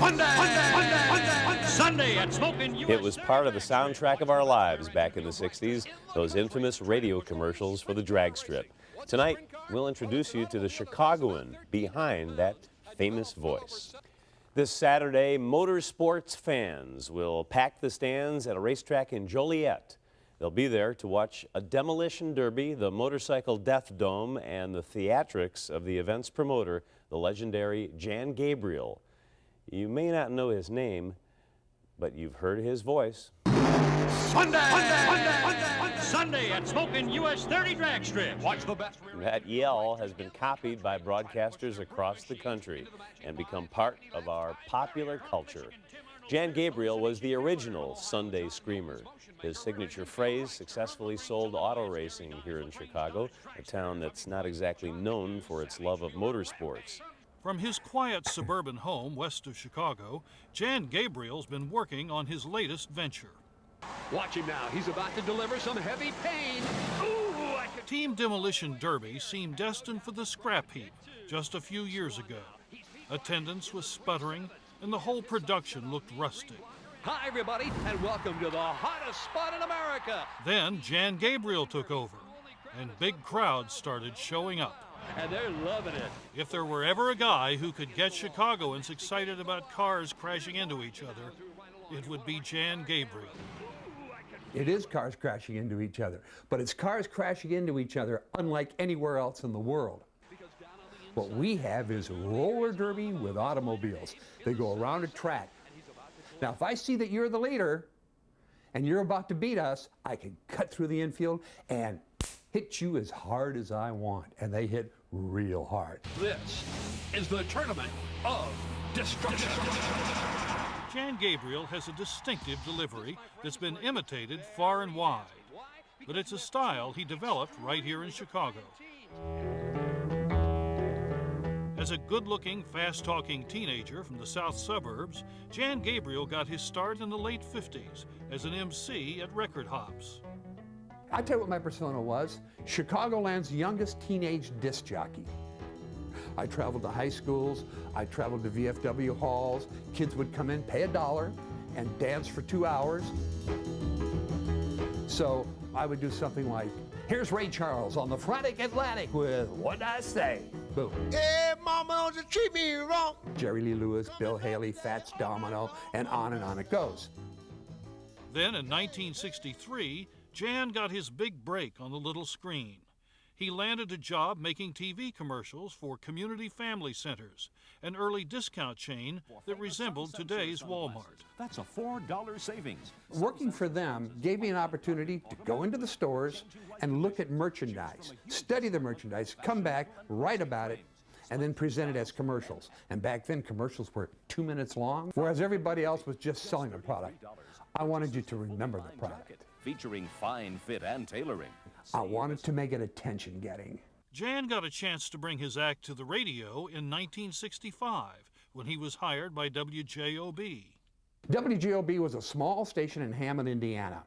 Sunday at Smokin' US. It was part of the soundtrack of our lives back in the 60s, those infamous radio commercials for the drag strip. Tonight, we'll introduce you to the Chicagoan behind that famous voice. This Saturday, motorsports fans will pack the stands at a racetrack in Joliet. They'll be there to watch a demolition derby, the motorcycle death dome, and the theatrics of the event's promoter, the legendary Jan Gabriel. You may not know his name, but you've heard his voice. Sunday at Smokin' US 30 drag strip. Watch the best. That yell has been copied by broadcasters across the country and become part of our popular culture. Jan Gabriel was the original Sunday screamer. His signature phrase successfully sold auto racing here in Chicago, a town that's not exactly known for its love of motorsports. From his quiet suburban home west of Chicago, Jan Gabriel's been working on his latest venture. Watch him now. He's about to deliver some heavy pain. Ooh, Team Demolition Derby seemed destined for the scrap heap just a few years ago. Attendance was sputtering, and the whole production looked rustic. Hi, everybody, and welcome to the hottest spot in America. Then Jan Gabriel took over, and big crowds started showing up. And they're loving it. If there were ever a guy who could get Chicagoans excited about cars crashing into each other, it would be Jan Gabriel. It is cars crashing into each other, but it's cars crashing into each other unlike anywhere else in the world. What we have is roller derby with automobiles. They go around a track. Now, if I see that you're the leader and you're about to beat us, I can cut through the infield and hit you as hard as I want, and they hit real hard. This is the tournament of destruction. Jan Gabriel has a distinctive delivery that's been imitated far and wide, but it's a style he developed right here in Chicago. As a good-looking, fast-talking teenager from the south suburbs, Jan Gabriel got his start in the late 50s as an MC at record hops. I tell you what my persona was, Chicagoland's youngest teenage disc jockey. I traveled to high schools, I traveled to VFW halls, kids would come in, pay $1, and dance for 2 hours. So I would do something like, here's Ray Charles on the Frantic Atlantic with What'd I Say? Boom. Hey, mama, don't you treat me wrong. Jerry Lee Lewis, Bill Haley, Fats Domino, and on it goes. Then in 1963, Jan got his big break on the little screen. He landed a job making TV commercials for Community Family Centers, an early discount chain that resembled today's Walmart. That's a $4 savings. Working for them gave me an opportunity to go into the stores and look at merchandise, study the merchandise, come back, write about it, and then present it as commercials. And back then, commercials were 2 minutes long, whereas everybody else was just selling a product. I wanted you to remember the product. Featuring fine fit and tailoring. I wanted to make it attention-getting. Jan got a chance to bring his act to the radio in 1965 when he was hired by WJOB. WJOB was a small station in Hammond, Indiana.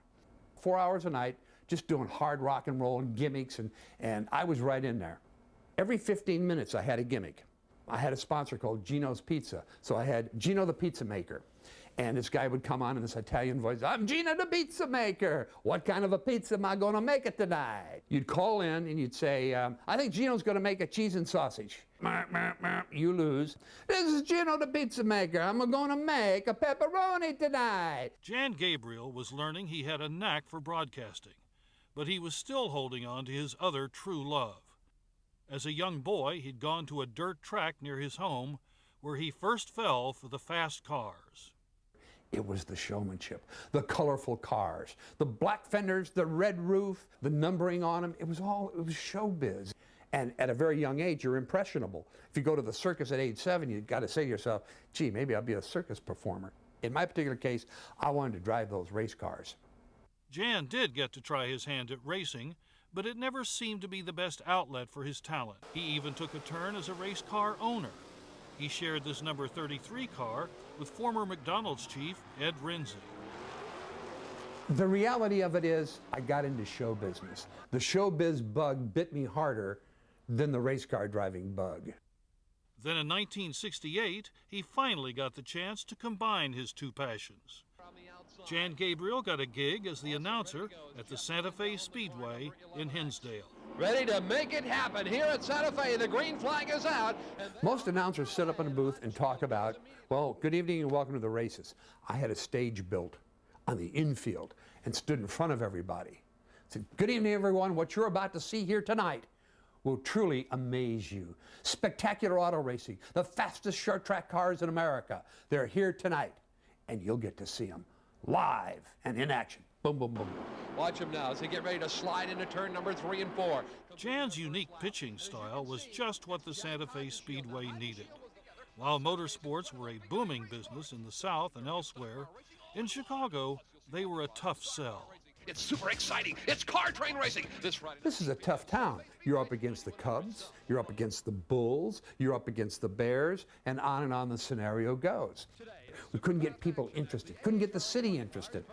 4 hours a night, just doing hard rock and roll and gimmicks, and I was right in there. Every 15 minutes I had a gimmick. I had a sponsor called Gino's Pizza, so I had Gino the Pizza Maker. And this guy would come on in this Italian voice, I'm Gino the Pizza Maker. What kind of a pizza am I going to make it tonight? You'd call in and you'd say, I think Gino's going to make a cheese and sausage. You lose. This is Gino the Pizza Maker. I'm going to make a pepperoni tonight. Jan Gabriel was learning he had a knack for broadcasting, but he was still holding on to his other true love. As a young boy, he'd gone to a dirt track near his home where he first fell for the fast cars. It was the showmanship, the colorful cars, the black fenders, the red roof, the numbering on them. It was showbiz. And at a very young age, you're impressionable. If you go to the circus at age 7, you've got to say to yourself, gee, maybe I'll be a circus performer. In my particular case, I wanted to drive those race cars. Jan did get to try his hand at racing, but it never seemed to be the best outlet for his talent. He even took a turn as a race car owner. He shared this number 33 car with former McDonald's chief Ed Renzi. The reality of it is, I got into show business. The showbiz bug bit me harder than the race car driving bug. Then in 1968, he finally got the chance to combine his two passions. Jan Gabriel got a gig as the announcer at the Santa Fe Speedway in Hinsdale. Ready to make it happen here at Santa Fe. The green flag is out. Most announcers sit up in a booth and talk about, well, good evening and welcome to the races. I had a stage built on the infield and stood in front of everybody. Said, good evening, everyone. What you're about to see here tonight will truly amaze you. Spectacular auto racing, the fastest short track cars in America. They're here tonight, and you'll get to see them live and in action. Boom, boom, boom. Watch him now as they get ready to slide into turn number 3 and 4. Jan's unique pitching style was just what the Santa Fe Speedway needed. While motorsports were a booming business in the South and elsewhere, in Chicago, they were a tough sell. It's super exciting. It's car train racing. This is a tough town. You're up against the Cubs, you're up against the Bulls, you're up against the Bears, and on the scenario goes. We couldn't get people interested, couldn't get the city interested.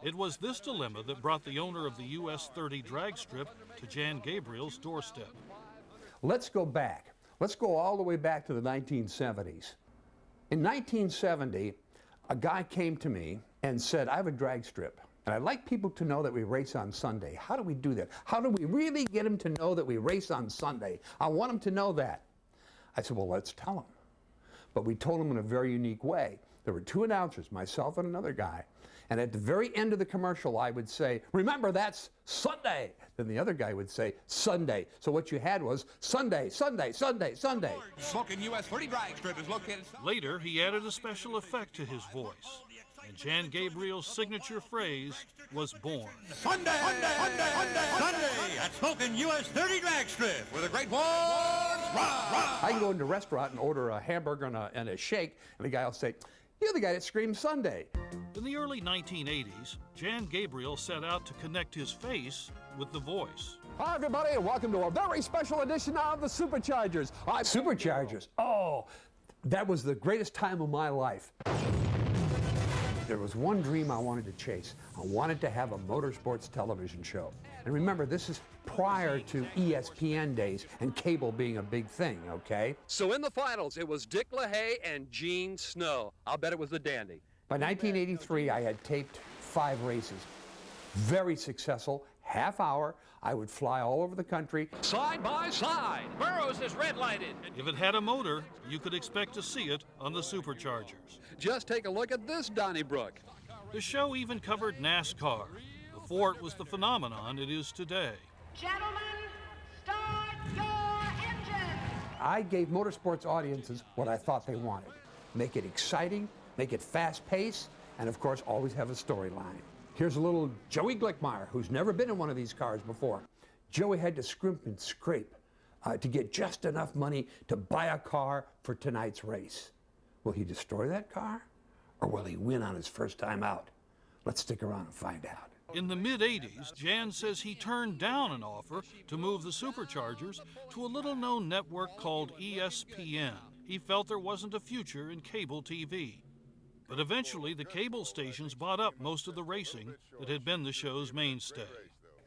It was this dilemma that brought the owner of the US 30 drag strip to Jan Gabriel's doorstep. Let's go back. Let's go all the way back to the 1970s. In 1970, a guy came to me and said, I have a drag strip, and I'd like people to know that we race on Sunday. How do we do that? How do we really get them to know that we race on Sunday? I want them to know that. I said, well, let's tell them. But we told them in a very unique way. There were two announcers, myself and another guy. And at the very end of the commercial, I would say, remember, that's Sunday. Then the other guy would say, Sunday. So what you had was Sunday, Sunday, Sunday, Sunday. Smoking US 30 drag strip is located. Later, he added a special effect to his voice, and Jan Gabriel's signature phrase was born. Sunday, Sunday, Sunday, Sunday, Sunday at Smoking US 30 drag strip where the great ones rah. I can go into a restaurant and order a hamburger and a shake, and the guy will say, you're the guy that screams Sunday. In the early 1980s, Jan Gabriel set out to connect his face with the voice. Hi, everybody, and welcome to a very special edition of the Superchargers. Superchargers. Oh, that was the greatest time of my life. There was one dream I wanted to chase. I wanted to have a motorsports television show. And remember, this is prior to ESPN days and cable being a big thing, okay? So in the finals, it was Dick LaHaye and Gene Snow. I'll bet it was the dandy. By 1983, I had taped 5 races. Very successful, half hour. I would fly all over the country. Side by side. Burroughs is red lighted. If it had a motor, you could expect to see it on the Superchargers. Just take a look at this Donnybrook. The show even covered NASCAR. Before it was the phenomenon it is today. Gentlemen, start your engines! I gave motorsports audiences what I thought they wanted. Make it exciting, make it fast-paced, and of course, always have a storyline. Here's a little Joey Glickmeyer, who's never been in one of these cars before. Joey had to scrimp and scrape to get just enough money to buy a car for tonight's race. Will he destroy that car, or will he win on his first time out? Let's stick around and find out. In the mid-'80s, Jan says he turned down an offer to move the Superchargers to a little-known network called ESPN. He felt there wasn't a future in cable TV. But eventually, the cable stations bought up most of the racing that had been the show's mainstay.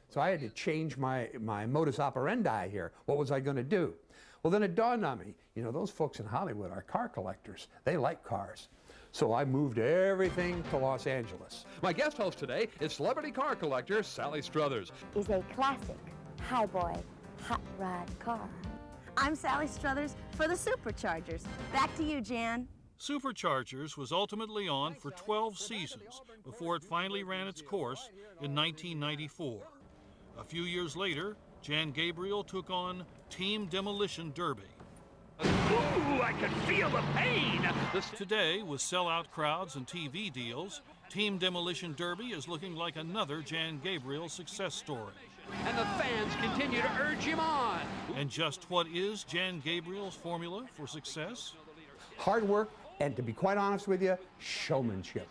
So I had to change my modus operandi here. What was I going to do? Well, then it dawned on me, you know, those folks in Hollywood are car collectors. They like cars. So I moved everything to Los Angeles. My guest host today is celebrity car collector Sally Struthers. Is a classic highboy hot rod car. I'm Sally Struthers for the Superchargers. Back to you, Jan. Superchargers was ultimately on for 12 seasons before it finally ran its course in 1994. A few years later, Jan Gabriel took on Team Demolition Derby. Ooh, I can feel the pain. Today, with sellout crowds and TV deals, Team Demolition Derby is looking like another Jan Gabriel success story. And the fans continue to urge him on. And just what is Jan Gabriel's formula for success? Hard work, and to be quite honest with you, showmanship.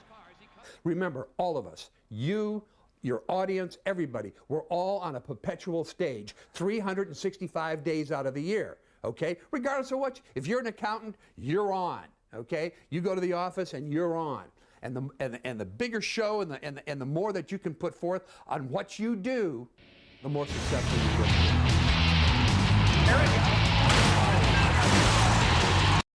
Remember, all of us, you, your audience, everybody, we're all on a perpetual stage, 365 days out of the year, okay? Regardless of what, if you're an accountant, you're on, okay? You go to the office and you're on. And the bigger show and the more that you can put forth on what you do, the more successful you get. There it goes.